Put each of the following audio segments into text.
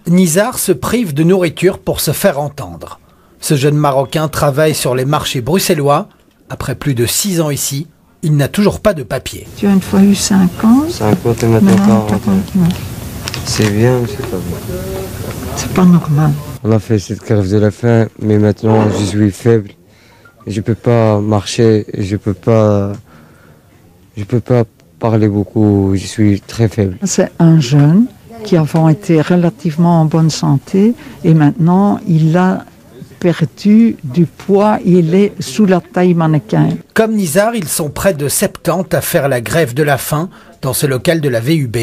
Nizar se prive de nourriture pour se faire entendre. Ce jeune Marocain travaille sur les marchés bruxellois. Après plus de 6 ans ici, il n'a toujours pas de papier. Tu as une fois eu 5 ans. 50 et maintenant 40 ans. C'est bien, c'est pas bien. C'est pas normal. On a fait cette grève de la faim, mais maintenant je suis faible. Je peux pas marcher, je peux pas parler beaucoup, je suis très faible. C'est un jeune qui avant été relativement en bonne santé et maintenant il a perdu du poids, il est sous la taille mannequin. Comme Nizar, ils sont près de 70 à faire la grève de la faim dans ce local de la VUB.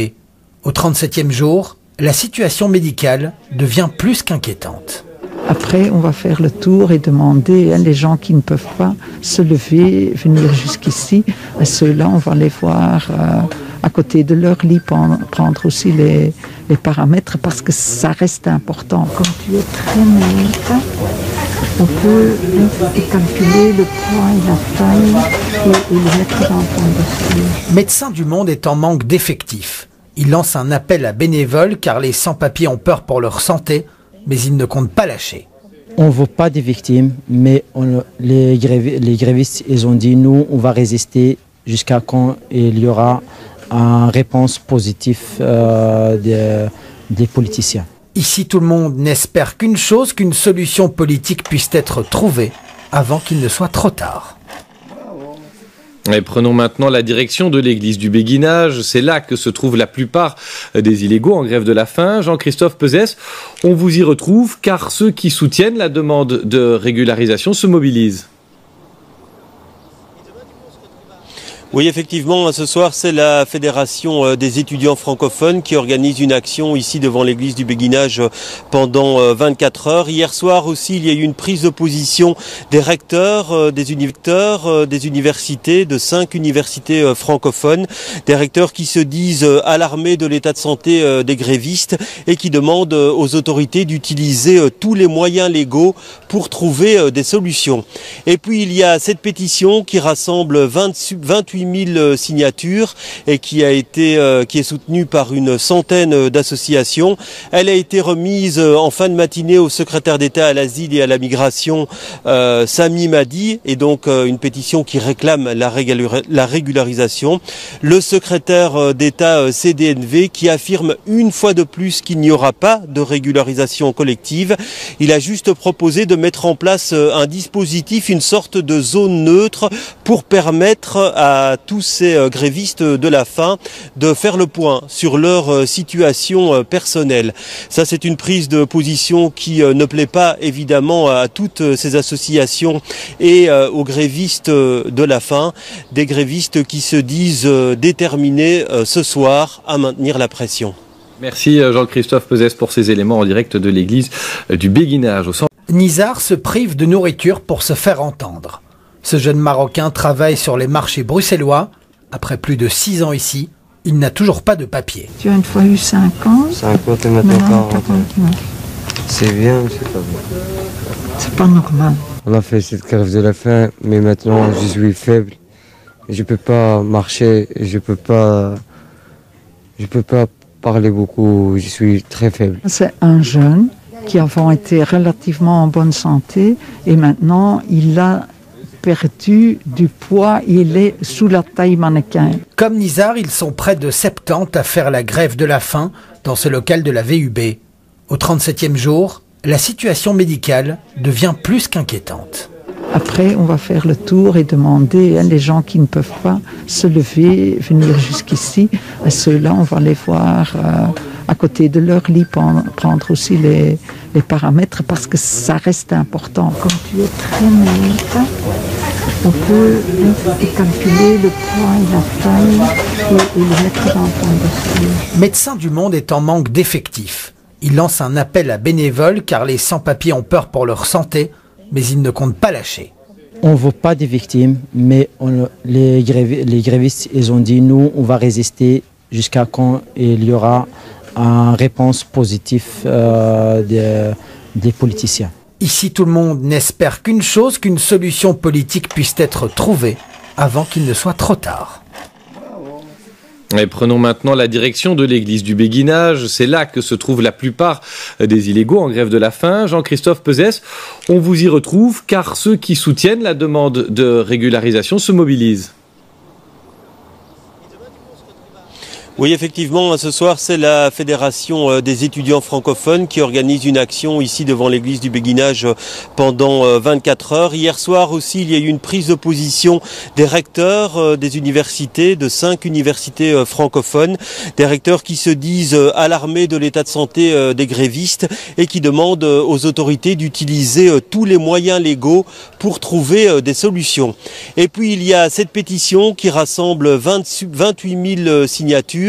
Au 37e jour, la situation médicale devient plus qu'inquiétante. Après, on va faire le tour et demander les gens qui ne peuvent pas se lever, venir jusqu'ici. À ceux-là, on va les voir à côté de leur lit, prendre aussi les paramètres parce que ça reste important. Quand tu es très maigre, on peut calculer le poids et la taille et le mettre dans ton dossier. Médecins du Monde est en manque d'effectifs. Il lance un appel à bénévoles car les sans-papiers ont peur pour leur santé, mais ils ne comptent pas lâcher. On ne veut pas des victimes, mais les grévistes, ils ont dit nous, on va résister jusqu'à quand il y aura une réponse positive des politiciens. Ici, tout le monde n'espère qu'une chose, qu'une solution politique puisse être trouvée avant qu'il ne soit trop tard. Et prenons maintenant la direction de l'église du Béguinage. C'est là que se trouvent la plupart des illégaux en grève de la faim. Jean-Christophe Pezès, on vous y retrouve car ceux qui soutiennent la demande de régularisation se mobilisent. Oui, effectivement, ce soir, c'est la Fédération des étudiants francophones qui organise une action ici devant l'église du Béguinage pendant 24 heures. Hier soir aussi, il y a eu une prise de position des recteurs, des universités, de 5 universités francophones, des recteurs qui se disent alarmés de l'état de santé des grévistes et qui demandent aux autorités d'utiliser tous les moyens légaux pour trouver des solutions. Et puis, il y a cette pétition qui rassemble 28 000 signatures et qui est soutenue par une centaine d'associations. Elle a été remise en fin de matinée au secrétaire d'État à l'asile et à la migration, Sami Madi, et donc une pétition qui réclame la régularisation. Le secrétaire d'État CDNV qui affirme une fois de plus qu'il n'y aura pas de régularisation collective. Il a juste proposé de mettre en place un dispositif, une sorte de zone neutre pour permettre à tous ces grévistes de la faim de faire le point sur leur situation personnelle. Ça, c'est une prise de position qui ne plaît pas évidemment à toutes ces associations et aux grévistes de la faim, des grévistes qui se disent déterminés ce soir à maintenir la pression. Merci Jean-Christophe Pezès pour ces éléments en direct de l'église du Béguinage. Nizar se prive de nourriture pour se faire entendre. Ce jeune Marocain travaille sur les marchés bruxellois. Après plus de 6 ans ici, il n'a toujours pas de papier. Tu as une fois eu 5 ans. 50 et maintenant 40 ans. C'est bien, c'est pas bien. C'est pas normal. On a fait cette grève de la faim, mais maintenant je suis faible. Je peux pas marcher, je peux pas parler beaucoup, je suis très faible. C'est un jeune qui avant été relativement en bonne santé et maintenant il a perdu du poids, il est sous la taille mannequin. Comme Nizar, ils sont près de 70 à faire la grève de la faim dans ce local de la VUB. Au 37e jour, la situation médicale devient plus qu'inquiétante. Après, on va faire le tour et demander les gens qui ne peuvent pas se lever, venir jusqu'ici. À ceux-là, on va les voir à côté de leur lit, prendre aussi les paramètres parce que ça reste important. Quand tu es très maigre, on peut calculer le poids et la taille et le mettre dans ton dossier. Médecins du Monde est en manque d'effectifs. Il lance un appel à bénévoles car les sans-papiers ont peur pour leur santé, mais ils ne comptent pas lâcher. On ne veut pas des victimes, mais les grévistes, ils ont dit nous, on va résister jusqu'à quand il y aura une réponse positive des politiciens. Ici, tout le monde n'espère qu'une chose, qu'une solution politique puisse être trouvée avant qu'il ne soit trop tard. Et prenons maintenant la direction de l'église du Béguinage. C'est là que se trouvent la plupart des illégaux en grève de la faim. Jean-Christophe Pezès, on vous y retrouve car ceux qui soutiennent la demande de régularisation se mobilisent. Oui, effectivement, ce soir, c'est la Fédération des étudiants francophones qui organise une action ici devant l'église du Béguinage pendant 24 heures. Hier soir aussi, il y a eu une prise de position des recteurs des universités, de 5 universités francophones, des recteurs qui se disent alarmés de l'état de santé des grévistes et qui demandent aux autorités d'utiliser tous les moyens légaux pour trouver des solutions. Et puis, il y a cette pétition qui rassemble 28 000 signatures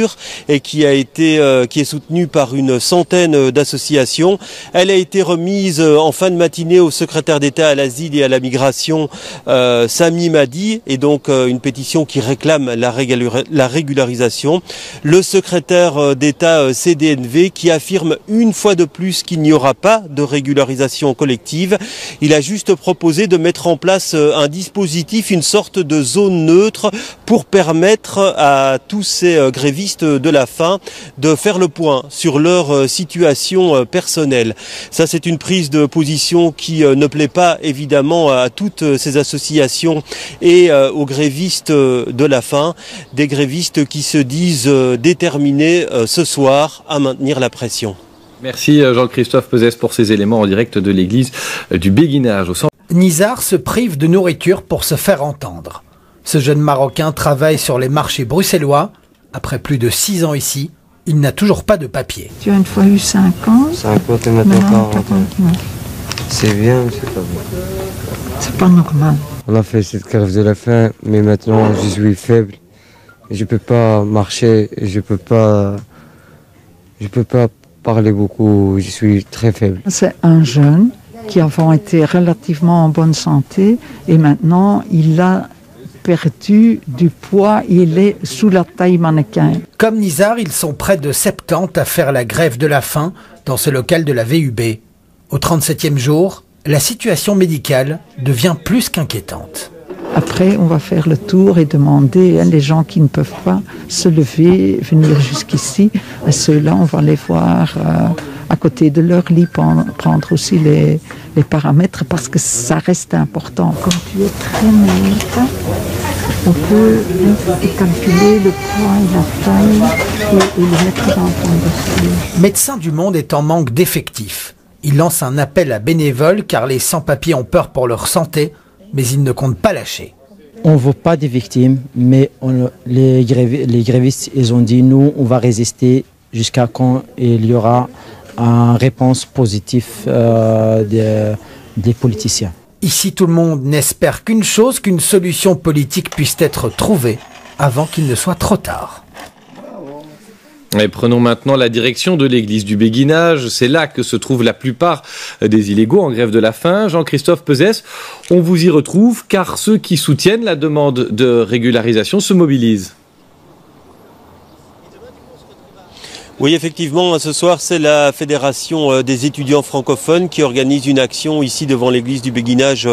et qui est soutenue par une centaine d'associations. Elle a été remise en fin de matinée au secrétaire d'État à l'asile et à la migration, Sami Madi, et donc une pétition qui réclame la régularisation. Le secrétaire d'État CDNV qui affirme une fois de plus qu'il n'y aura pas de régularisation collective. Il a juste proposé de mettre en place un dispositif, une sorte de zone neutre pour permettre à tous ces grévistes de la faim de faire le point sur leur situation personnelle. Ça, c'est une prise de position qui ne plaît pas évidemment à toutes ces associations et aux grévistes de la faim, des grévistes qui se disent déterminés ce soir à maintenir la pression. Merci Jean-Christophe Pezès pour ces éléments en direct de l'église du Béguinage. Nizar se prive de nourriture pour se faire entendre. Ce jeune Marocain travaille sur les marchés bruxellois. Après plus de 6 ans ici, il n'a toujours pas de papier. Tu as une fois eu 5 ans. 50 et maintenant 40 ans. C'est bien, mais c'est pas bon. C'est pas normal. On a fait cette grève de la faim, mais maintenant je suis faible. Je peux pas marcher, je peux pas parler beaucoup, je suis très faible. C'est un jeune qui avant était relativement en bonne santé et maintenant il a perdu du poids, il est sous la taille mannequin. Comme Nizar, ils sont près de 70 à faire la grève de la faim dans ce local de la VUB. Au 37e jour, la situation médicale devient plus qu'inquiétante. Après, on va faire le tour et demander les gens qui ne peuvent pas se lever, venir jusqu'ici. À ceux-là, on va les voir à côté de leur lit, prendre aussi les paramètres parce que ça reste important. Comme tu es très maigre, on peut calculer le poids et la taille et le mettre dans ton dossier. Médecins du Monde est en manque d'effectifs. Il lance un appel à bénévoles car les sans-papiers ont peur pour leur santé, mais ils ne comptent pas lâcher. On ne veut pas des victimes, mais les grévistes, ils ont dit nous, on va résister jusqu'à quand il y aura une réponse positive des politiciens. Ici, tout le monde n'espère qu'une chose, qu'une solution politique puisse être trouvée avant qu'il ne soit trop tard. Et prenons maintenant la direction de l'église du Béguinage. C'est là que se trouvent la plupart des illégaux en grève de la faim. Jean-Christophe Pezès, on vous y retrouve car ceux qui soutiennent la demande de régularisation se mobilisent. Oui, effectivement, ce soir, c'est la Fédération des étudiants francophones qui organise une action ici devant l'église du Béguinage